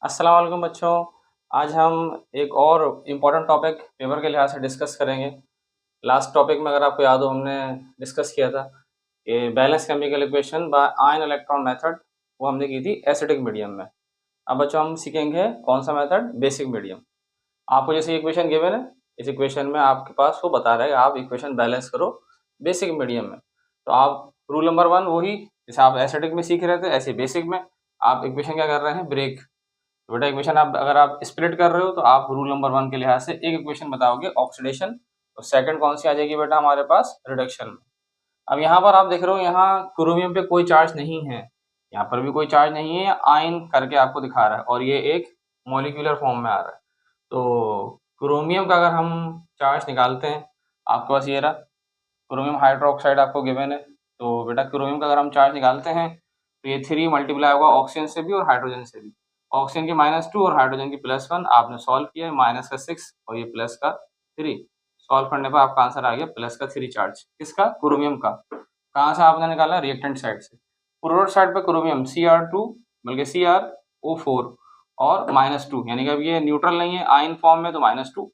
अस्सलाम वालेकुम बच्चों। आज हम एक और इम्पॉर्टेंट टॉपिक पेपर के लिहाज से डिस्कस करेंगे। लास्ट टॉपिक में अगर आपको याद हो हमने डिस्कस किया था कि balance chemical equation by ion electron method, वो हमने की थी एसिडिक मीडियम में। अब बच्चों हम सीखेंगे कौन सा मेथड, बेसिक मीडियम। आपको जैसे इक्वेशन गिवन है, इस इक्वेशन में आपके पास वो बता रहा है आप इक्वेशन बैलेंस करो बेसिक मीडियम में। तो आप रूल नंबर 1 वही जैसे आप एसिडिक में सीख रहे थे ऐसे बेसिक में आप इक्वेशन क्या कर रहे हैं, ब्रेक। तो बेटा इक्वेशन आप अगर आप स्प्लिट कर रहे हो तो आप रूल नंबर 1 के लिहाज से एक इक्वेशन बताओगे ऑक्सीडेशन, तो सेकंड कौन सी आ जाएगी बेटा हमारे पास, रिडक्शन में। अब यहाँ पर आप देख रहे हो यहाँ क्रोमियम पे कोई चार्ज नहीं है, यहाँ पर भी कोई चार्ज नहीं है, आयन करके आपको दिखा रहा है और ये एक मॉलिक्यूलर फॉर्म में आ रहा है। तो क्रोमियम का अगर हम चार्ज निकालते हैं, आपके पास ये रहा क्रोमियम हाइड्रोक्साइड आपको गिवन है। तो बेटा क्रोमियम का अगर हम चार्ज निकालते हैं तो ये 3 मल्टीप्लाई होगा ऑक्सीजन से भी और हाइड्रोजन से भी। ऑक्सीजन की -2 और हाइड्रोजन की +1 आपने सॉल्व किया, माइनस का 6 और ये प्लस का 3। सॉल्व करने पर आपका आंसर आ गया प्लस का 3 चार्ज। किसका, क्रोमियम का। कहाँ से आपने निकाला, रिएक्टेंट साइड से। प्रोडक्ट साइड पे क्रोमियम Cr2 बल्कि CrO4 और -2, यानी कि अब ये न्यूट्रल नहीं है आयन फॉर्म में, तो -2।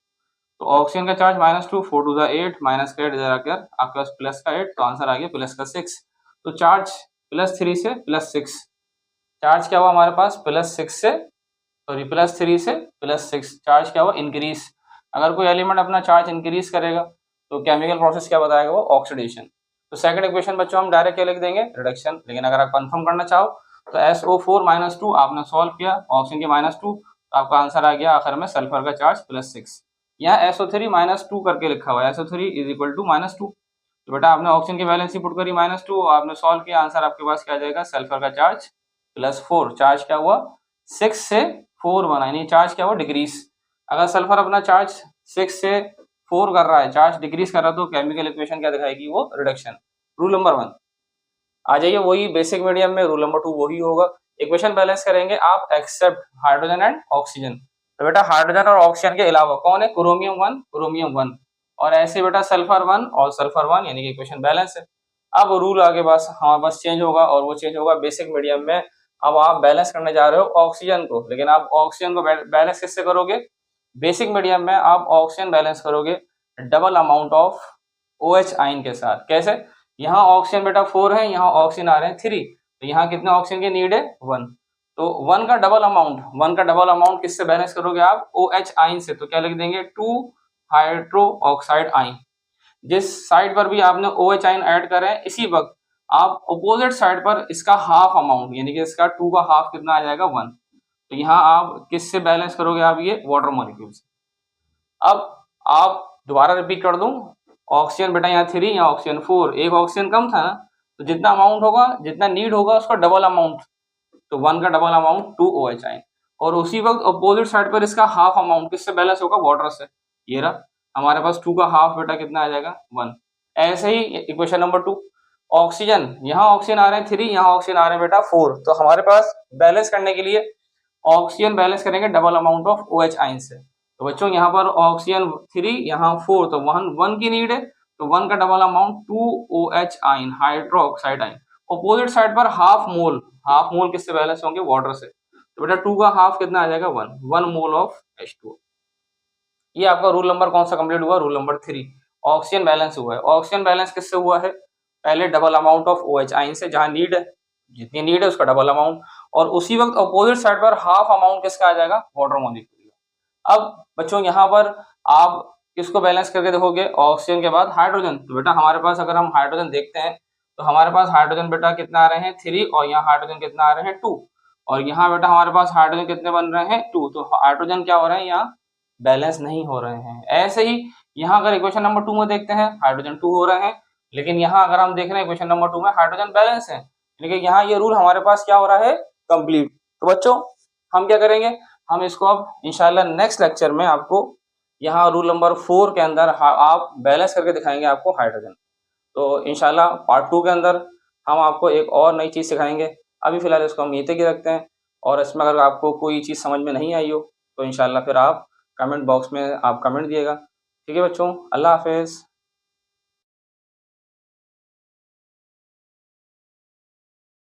तो ऑक्सीजन का चार्ज -2, 4 टू द 8, माइनस का 8 इधर आकर आपके पास प्लस का 8, तो आंसर आ गया प्लस का 6। तो चार्ज +3 से +6, चार्ज क्या हुआ हमारे पास +6 से, सॉरी +3 से +6, चार्ज क्या हुआ, इंक्रीज। अगर कोई एलिमेंट अपना चार्ज इंक्रीज करेगा तो केमिकल प्रोसेस क्या बताएगा वो, ऑक्सीडेशन। तो सेकंड इक्वेशन बच्चों हम डायरेक्ट क्या लिख देंगे, रिडक्शन। लेकिन अगर आप कंफर्म करना चाहो तो SO4 -2 आपने सॉल्व किया, ऑक्सीजन की -2, तो आपका आंसर आ गया आखिर में सल्फर का चार्ज +6। यहाँ SO3 -2 करके लिखा हुआ है, SO3 इज इक्वल टू -2। तो बेटा आपने ऑक्सीजन की वैलेंसी पुट करी -2, आपने सॉल्व किया, आंसर आपके पास क्या आ जाएगा, सल्फर का चार्ज +4। चार्ज क्या हुआ, 6 से 4 बना, यानी चार्ज क्या हुआ, डिक्रीज। अगर सल्फर अपना चार्ज 6 से 4 कर रहा है, चार्ज डिक्रीज कर रहा है, तो केमिकल इक्वेशन क्या दिखाएगी वो, रिडक्शन। रूल नंबर 1 आ जाइए, वही बेसिक मीडियम में रूल नंबर 2 वही होगा। इक्वेशन बैलेंस करेंगे आप एक्सेप्ट हाइड्रोजन एंड ऑक्सीजन। तो बेटा हाइड्रोजन और ऑक्सीजन के अलावा कौन है, क्रोमियम 1, क्रोमियम 1, और ऐसे बेटा सल्फर 1 और सल्फर 1, यानी कि इक्वेशन बैलेंस है। अब रूल आगे बस हमारे पास चेंज होगा और वो चेंज होगा बेसिक मीडियम में। अब आप बैलेंस करने जा रहे हो ऑक्सीजन को, लेकिन आप ऑक्सीजन को बैलेंस किससे करोगे, बेसिक मीडियम में आप ऑक्सीजन बैलेंस करोगे double amount of OH ion के साथ। कैसे, यहाँ ऑक्सीजन बेटा 4 है, यहाँ ऑक्सीजन आ रहे हैं 3, तो यहाँ कितने ऑक्सीजन की नीड है, 1। तो 1 का डबल अमाउंट किससे बैलेंस करोगे आप, OH आयन से। तो क्या लिख देंगे, 2 हाइड्रो ऑक्साइड आयन। जिस साइड पर भी आपने OH आयन ऐड करे हैं, इसी वक्त आप अपोजिट साइड पर इसका हाफ अमाउंट, यानी कि इसका 2 का हाफ कितना आ जाएगा, 1। तो यहाँ आप किससे बैलेंस करोगे, आप ये वाटर मॉलिक्यूल से। अब आप दोबारा रिपीट कर दूं, ऑक्सीजन बेटा यहाँ 3, यहाँ ऑक्सीजन 4, एक ऑक्सीजन कम था ना, तो जितना अमाउंट होगा, जितना नीड होगा उसका डबल अमाउंट, तो 1 का डबल अमाउंट 2 OH आयन। और उसी वक्त अपोजिट साइड पर इसका हाफ अमाउंट किससे बैलेंस होगा, वाटर से। ये रहा हमारे पास 2 का हाफ बेटा कितना आ जाएगा, 1। ऐसे ही इक्वेशन नंबर 2, ऑक्सीजन, यहाँ ऑक्सीजन आ रहे हैं 3, यहाँ ऑक्सीजन आ रहे हैं बेटा 4, तो हमारे पास बैलेंस करने के लिए ऑक्सीजन बैलेंस करेंगे double amount of OH ion से। तो बच्चों यहाँ पर ऑक्सीजन 3, यहाँ 4, तो 1 की नीड है, तो 1 का double amount 2 OH ion, hydro oxide ion. Opposite side पर हाफ मोल किससे बैलेंस होंगे, वाटर से। तो बेटा 2 का हाफ कितना आ जाएगा, 1 मोल ऑफ H2O। ये आपका रूल नंबर कौन सा कंप्लीट हुआ, रूल नंबर 3। ऑक्सीजन बैलेंस हुआ है। ऑक्सीजन बैलेंस किससे हुआ है, पहले double amount of OH ion से, जहां नीड है, जितनी नीड है उसका डबल अमाउंट, और उसी वक्त अपोजिट साइड पर हाफ अमाउंट किसका आ जाएगा, वाटर मॉलिक्यूल। अब बच्चों यहाँ पर आप किसको बैलेंस करके देखोगे, ऑक्सीजन के बाद हाइड्रोजन। तो बेटा हमारे पास अगर हम हाइड्रोजन देखते हैं तो हमारे पास हाइड्रोजन बेटा कितना आ रहे हैं, 3, और यहाँ हाइड्रोजन कितना आ रहे हैं, 2, और यहाँ बेटा हमारे पास हाइड्रोजन कितने बन रहे हैं, 2। तो हाइड्रोजन क्या हो रहे हैं, यहाँ बैलेंस नहीं हो रहे हैं। ऐसे ही यहाँ अगर इक्वेशन नंबर 2 में देखते हैं, हाइड्रोजन 2 हो रहे हैं, लेकिन यहाँ अगर हम देख रहे हैं इक्वेशन नंबर 2 में हाइड्रोजन बैलेंस है, लेकिन यहाँ ये रूल हमारे पास क्या हो रहा है, कंप्लीट। तो बच्चों हम क्या करेंगे, हम इसको अब इंशाल्लाह नेक्स्ट लेक्चर में आपको यहाँ रूल नंबर 4 के अंदर आप बैलेंस करके दिखाएंगे आपको हाइड्रोजन। तो इंशाल्लाह पार्ट 2 के अंदर हम आपको एक और नई चीज़ सिखाएंगे। अभी फिलहाल इसको हम यहीं तक ही रखते हैं, और इसमें अगर आपको कोई चीज़ समझ में नहीं आई हो तो इंशाल्लाह फिर आप कमेंट बॉक्स में आप कमेंट दिएगा। ठीक है बच्चों, अल्लाह हाफिज़।